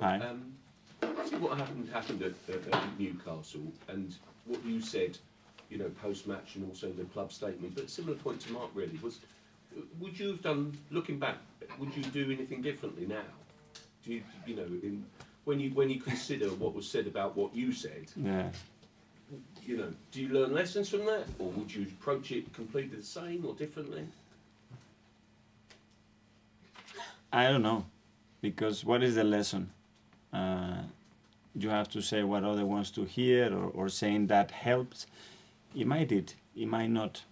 Hi. See what happened at Newcastle, and what you said, you know, post-match and also the club statement. But a similar point to Mark really was: would you have done, looking back, would you do anything differently now? Do you, you know, when you consider what was said about what you said? Yeah. You know, do you learn lessons from that, or would you approach it completely the same or differently? I don't know, because what is the lesson? You have to say what other wants to hear, or saying that helps. It might it might not.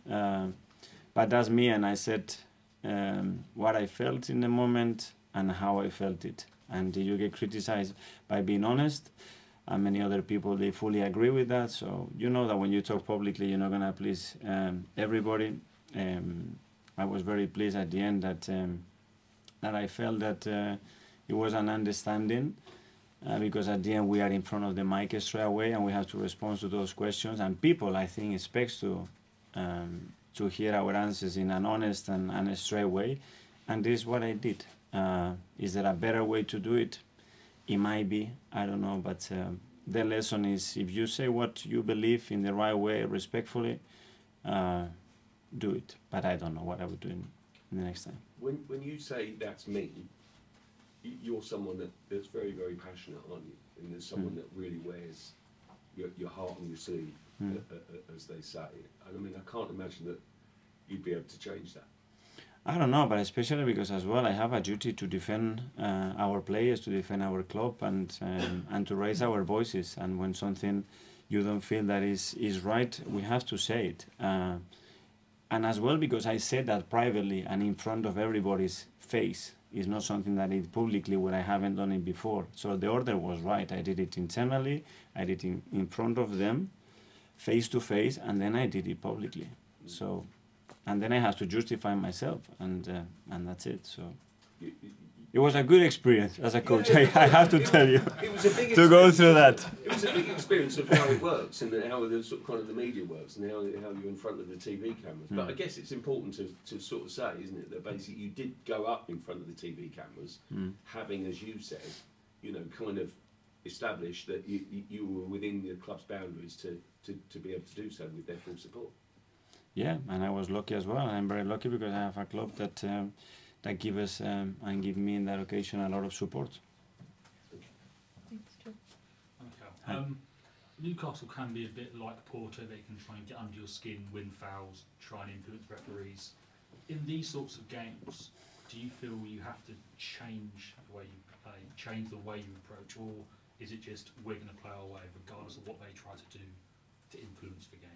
But that's me, and I said what I felt in the moment and how I felt it. And you get criticized by being honest, and many other people, they fully agree with that. So you know that when you talk publicly, you're not gonna please everybody. I was very pleased at the end that that I felt that it was an understanding, because at the end we are in front of the mic straight away and we have to respond to those questions, and people, I think, expect to hear our answers in an honest and a straight way, and this is what I did. Is there a better way to do it? It might be, I don't know, but the lesson is, if you say what you believe in the right way, respectfully, do it. But I don't know what I would do in the next time. When you say that's me, you're someone that's very, very passionate, aren't you? And there's someone that really wears your heart on your sleeve, as they say. And I mean, I can't imagine that you'd be able to change that. I don't know, but especially because as well I have a duty to defend our players, to defend our club, and to raise our voices. And when something you don't feel that is right, we have to say it. And as well because I said that privately and in front of everybody's face. It's not something that I did publicly where I haven't done it before. So the order was right. I did it internally, I did it in front of them, face to face, and then I did it publicly. So. And then I have to justify myself, and that's it. So it was a good experience as a coach. I have to tell you, it was a big to go through that. It was a big experience of how it works and how the sort of kind of the media works and how you're in front of the TV cameras. But I guess it's important to sort of say, isn't it, that basically you did go up in front of the TV cameras, having, as you said, you know, kind of established that you were within the club's boundaries to be able to do so with their full support. Yeah, and I was lucky as well. I'm very lucky because I have a club that give us and give me in that occasion a lot of support. Thanks, Joe. Newcastle can be a bit like Porto. They can try and get under your skin, win fouls, try and influence referees. In these sorts of games, do you feel you have to change the way you play, change the way you approach, or is it just we're going to play our way regardless of what they try to do to influence the game?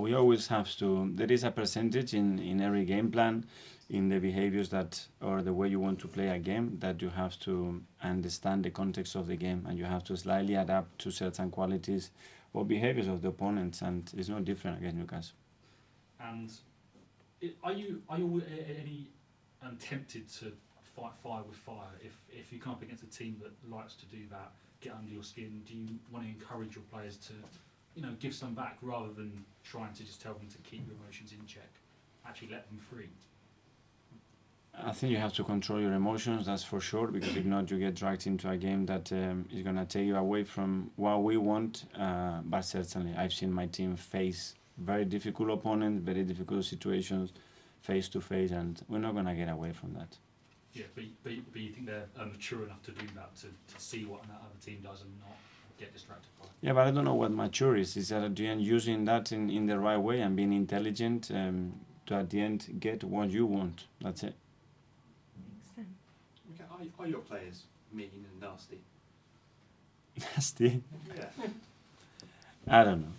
We always have to, there is a percentage in every game plan, in the behaviors that, or the way you want to play a game, that you have to understand the context of the game, and you have to slightly adapt to certain qualities or behaviors of the opponents, and it's no different against Newcastle. And are you any tempted to fight fire with fire? If you come up against a team that likes to do that, get under your skin, do you want to encourage your players to, you know, give some back rather than trying to just tell them to keep your emotions in check? Actually let them free. I think you have to control your emotions, that's for sure, because if not, you get dragged into a game that is going to take you away from what we want. But certainly, I've seen my team face very difficult opponents, very difficult situations, face to face, and we're not going to get away from that. Yeah, but you think they're mature enough to do that, to see what another team does and not get distracted by it? Yeah, but I don't know what mature is. Is that at the end using that in the right way and being intelligent to at the end get what you want. That's it. Okay, are your players mean and nasty? Nasty? Yeah. I don't know.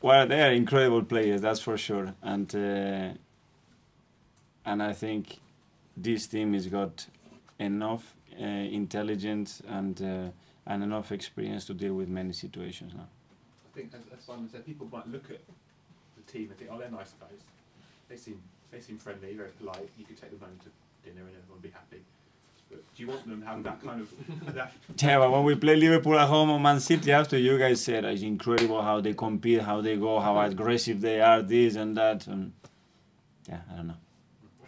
Well, they are incredible players, that's for sure. And I think this team has got enough intelligence and enough experience to deal with many situations now. I think, as Simon said, people might look at the team and think, oh, they're nice guys. They seem friendly, very polite. You could take them home to dinner and everyone would be happy. But do you want them to have that kind of... Yeah, but when we play Liverpool at home or Man City after, you guys said it's incredible how they compete, how they go, how aggressive they are, this and that. And yeah, I don't know.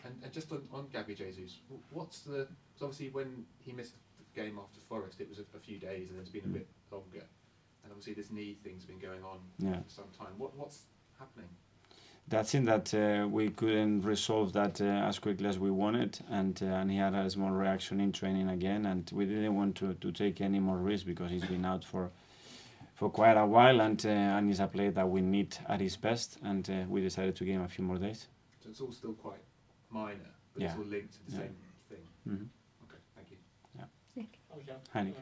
And just on Gabby Jesus, what's the... Because obviously when he missed game after Forest, it was a few days, and it's been a bit longer. And obviously, this knee thing's been going on for some time. What's happening? That's in that we couldn't resolve that as quickly as we wanted, and he had a small reaction in training again, and we didn't want to take any more risk because he's been out for quite a while, and he's a player that we need at his best, and we decided to give him a few more days. So it's all still quite minor, but it's all linked to the same thing. Mm-hmm. Okay, thank you. Okay. Hi, Nick.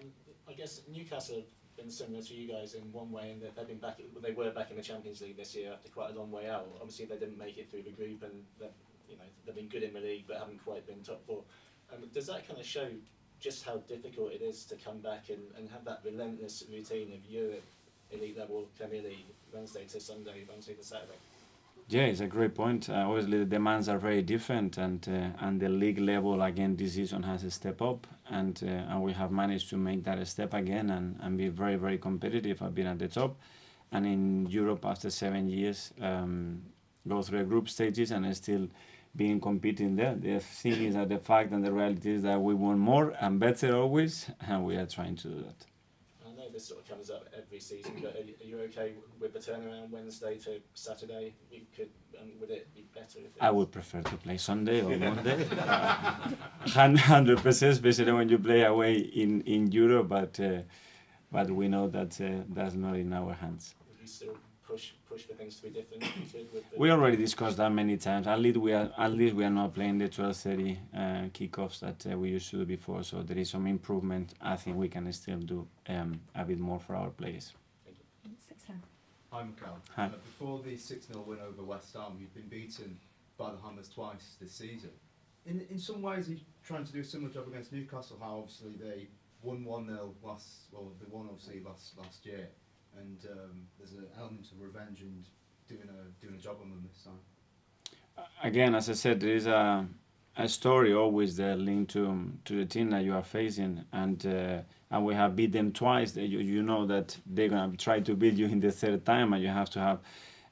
I guess Newcastle have been similar to you guys in one way, in that they've been back. They were back in the Champions League this year after quite a long way out. Obviously, they didn't make it through the group, and they've been good in the league, but haven't quite been top four. Does that kind of show just how difficult it is to come back and have that relentless routine of Europe, elite level, Premier League, Wednesday to Sunday, Wednesday to Saturday? Yeah, it's a great point. Obviously, the demands are very different, and the league level again this season has a step up, and we have managed to make that a step again and be very, very competitive. I've been at the top, and in Europe after 7 years, go through the group stages and still being competing there. The thing is that the fact and the reality is that we want more and better always, and we are trying to do that. I know this sort of comes up every season, but are you okay with the turnaround Wednesday to Saturday? Would it be better if I would prefer to play Sunday or Monday. 100%, especially when you play away in Europe, but we know that that's not in our hands. Would you still push for things to be different? We already discussed that many times. At least we are not playing the 12:30 kickoffs that we used to do before. So there is some improvement. I think we can still do a bit more for our players. Hi, Mikel. Hi. Before the 6-0 win over West Ham, you've been beaten by the Hammers twice this season. In some ways, you're trying to do a similar job against Newcastle. How obviously they won 1-0 they won obviously last year. And there's an element of revenge and doing a job on them this time. Again, as I said, there is a story always there linked to the team that you are facing, and we have beat them twice. You know that they're gonna try to beat you in the third time, and you have to have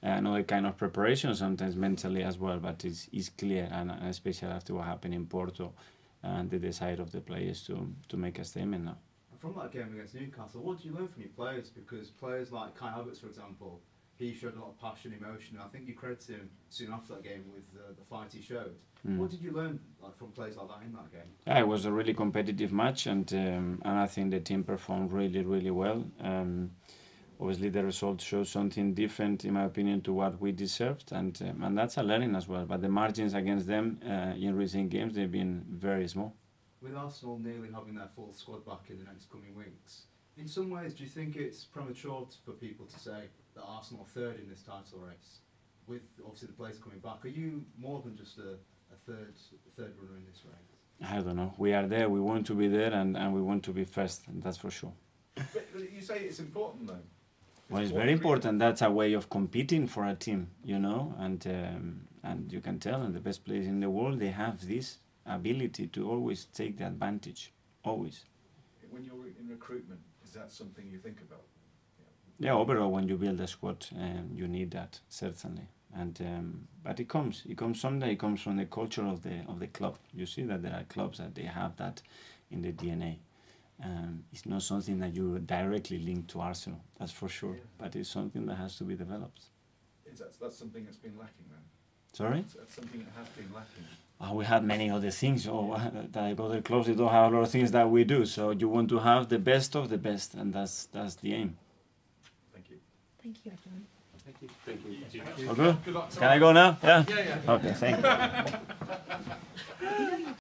another kind of preparation, sometimes mentally as well. But it's clear, and especially after what happened in Porto, and the desire of the players to make a statement now. From that game against Newcastle, what did you learn from your players? Because players like Kai Havertz, for example, he showed a lot of passion, emotion, and I think you credited him soon after that game with the fight he showed. What did you learn from players like that in that game? Yeah, it was a really competitive match, and I think the team performed really, really well. Obviously, the result shows something different, in my opinion, to what we deserved, and that's a learning as well. But the margins against them in recent games, they've been very small. With Arsenal nearly having their full squad back in the next coming weeks, in some ways, do you think it's premature for people to say that Arsenal are third in this title race? With obviously the players coming back, are you more than just a third runner in this race? I don't know. We are there. We want to be there, and we want to be first. That's for sure. But you say it's important though. Well, it's very important. That's a way of competing for a team, you know, and you can tell, and the best players in the world, they have this ability to always take the advantage, always. When you're in recruitment, is that something you think about? Yeah, overall, when you build a squad, you need that, certainly. And but it comes someday. It comes from the culture of the club. You see that there are clubs that they have that in the DNA. It's not something that you directly link to Arsenal, that's for sure. Yeah. But it's something that has to be developed. That's something that's been lacking then? Sorry? That's something that has been lacking. We have many other things. That other clubs, they don't have a lot of things that we do. So you want to have the best of the best, and that's the aim. Thank you. Thank you, everyone. Thank you. Okay. Good luck. Can I go now? Yeah? Yeah. Okay, thank you.